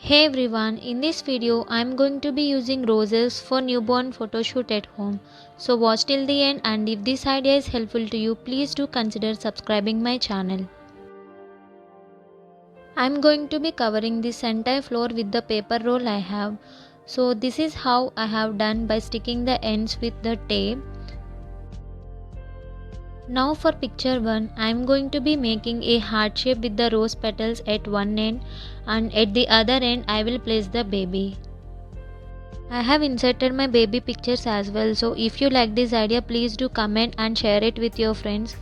Hey everyone, in this video I am going to be using roses for newborn photoshoot at home. So watch till the end, and if this idea is helpful to you, please do consider subscribing my channel. I am going to be covering this entire floor with the paper roll I have. So this is how I have done by sticking the ends with the tape. Now for picture 1, I am going to be making a heart shape with the rose petals at one end, and at the other end I will place the baby. I have inserted my baby pictures as well, so if you like this idea, please do comment and share it with your friends.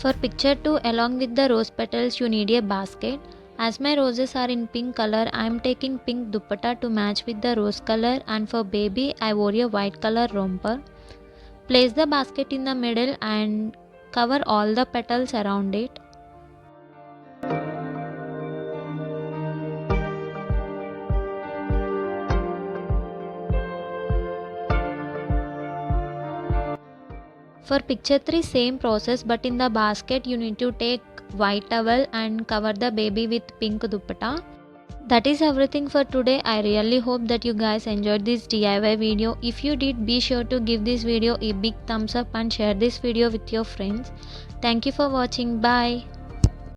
For picture 2, along with the rose petals, you need a basket. As my roses are in pink color, I am taking pink dupatta to match with the rose color, and for baby I wore a white color romper. Place the basket in the middle and cover all the petals around it. For picture 3, same process, but in the basket you need to take white towel and cover the baby with pink dupatta. That is everything for today. I really hope that you guys enjoyed this DIY video. If you did, be sure to give this video a big thumbs up and share this video with your friends. Thank you for watching. Bye.